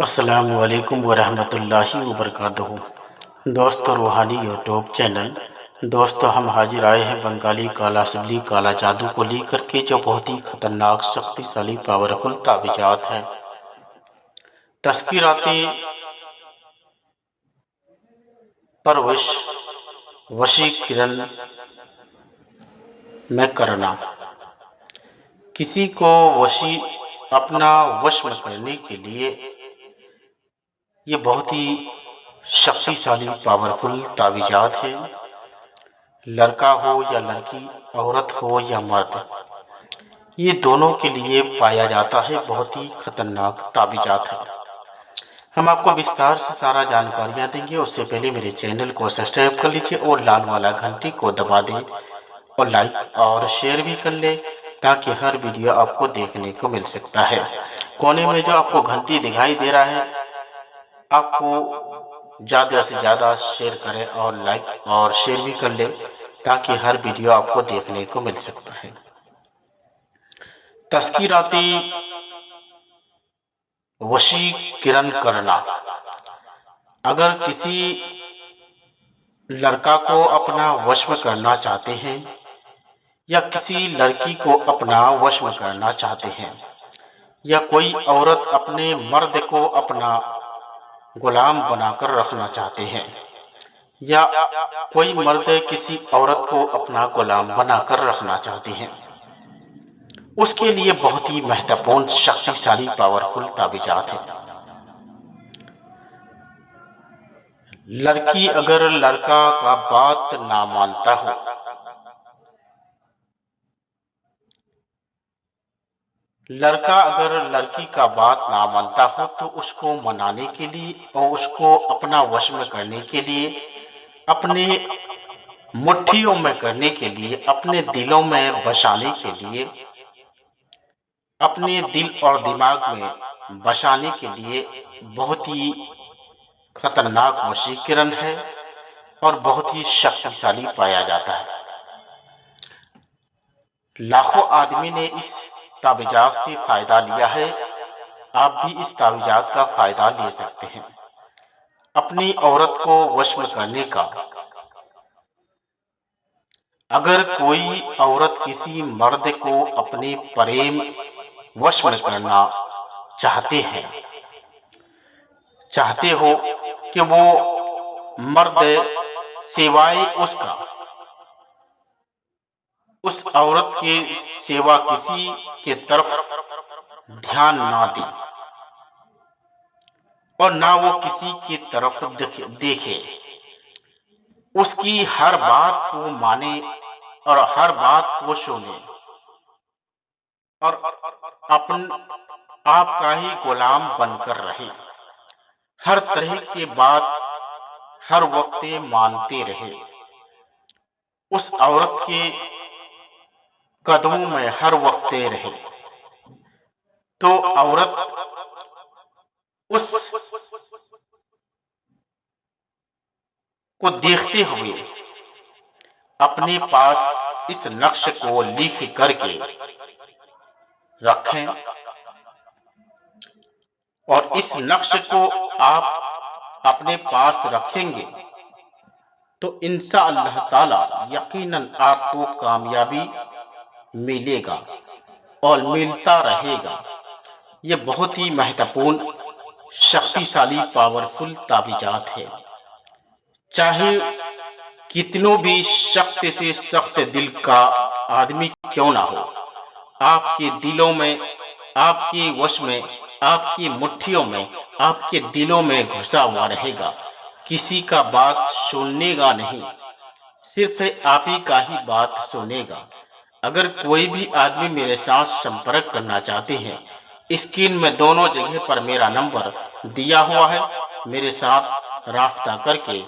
السلام علیکم ورحمۃ اللہ وبرکاتہ۔ دوستو روحانی یوٹیوب چینل دوستو ہم حاضر آئے ہیں بنگالی کالا سبلی کالا جادو کو لے کر کے، جو بہت ہی خطرناک شکتی شالی پاورفل تعویذات ہیں۔ تذکیراتی پروش وشی کرن میں کرنا، کسی کو اپنا وش میں کرنے کے لیے یہ بہت ہی شکتی شالی پاورفل تعویذات ہیں۔ لڑکا ہو یا لڑکی، عورت ہو یا مرد، یہ دونوں کے لیے پایا جاتا ہے، بہت ہی خطرناک تعویذات ہے۔ ہم آپ کو بستار سے سارا جانکاریاں دیں گے، اس سے پہلے میرے چینل کو سبسکرائب کر لیجئے اور لال والا گھنٹی کو دبا دیں اور لائک اور شیئر بھی کر لیں، تاکہ ہر ویڈیو آپ کو دیکھنے کو مل سکتا ہے۔ کونے میں جو آپ کو گھنٹی دکھائی دے رہا ہے، آپ کو زیادہ سے زیادہ شیئر کریں اور لائک اور شیئر بھی کر لیں، تاکہ ہر ویڈیو آپ کو دیکھنے کو مل سکتا ہے۔ تذکیراتی وشی کرن کرنا، اگر کسی لڑکا کو اپنا وش میں کرنا چاہتے ہیں یا کسی لڑکی کو اپنا وش میں کرنا چاہتے ہیں، یا کوئی عورت اپنے مرد کو اپنا غلام بنا کر رکھنا چاہتے ہیں، یا کوئی مرد کسی عورت کو اپنا غلام بنا کر رکھنا چاہتے ہیں، اس کے لیے بہت ہی مہتوپورن شکتی شالی پاورفل تعویذات ہیں۔ لڑکی اگر لڑکا کا بات نہ مانتا ہو، لڑکا اگر لڑکی کا بات نہ مانتا ہو تو اس کو منانے کے لیے اور اس کو اپنا وش میں کرنے کے لیے، اپنے مٹھیوں میں کرنے کے لیے، اپنے دلوں میں بسانے کے لیے، اپنے دل اور دماغ میں بسانے کے لیے بہت ہی خطرناک وشی کرن ہے اور بہت ہی شکتی شالی پایا جاتا ہے۔ لاکھوں آدمی نے اس تعویذات سے فائدہ لیا ہے، آپ بھی اس تعویذات کا فائدہ لے سکتے ہیں۔ اپنی عورت کو وش میں کرنے کا، اگر کوئی عورت کسی مرد کو اپنے پریم وش میں کرنا چاہتے ہو کہ وہ مرد سوائے اس عورت کے سوا کسی کے طرف دھیان نہ دے اور نہ وہ کسی کی طرف دیکھے، اس کی ہر بات کو مانے اور ہر بات کو سنے اور آپ کا ہی غلام بن کر رہے، ہر طرح کی بات ہر وقت مانتے رہے، اس عورت کے قدموں میں ہر وقت رہے، تو عورت اس کو دیکھتے ہوئے اپنے پاس اس نقش کو لکھ کر کے رکھیں، اور اس نقش کو آپ اپنے پاس رکھیں گے تو انشاءاللہ تعالی یقیناً آپ کو کامیابی ملے گا اور ملتا رہے گا۔ یہ بہت ہی مہتوپورن شکتی شالی پاورفل تعویذات ہے۔ چاہے کتنوں بھی سخت سے سخت دل کا آدمی کیوں نہ ہو، آپ کے دلوں میں، آپ کے وش میں، آپ کی مٹھیوں میں، آپ کے دلوں میں گھسا ہوا رہے گا، کسی کا بات سننے گا نہیں، صرف آپ ہی کا ہی بات سنے گا۔ اگر کوئی بھی آدمی میرے ساتھ سمپرک کرنا چاہتے ہیں، اسکرین میں دونوں جگہ پر میرا نمبر دیا ہوا ہے، میرے ساتھ رابطہ کر کے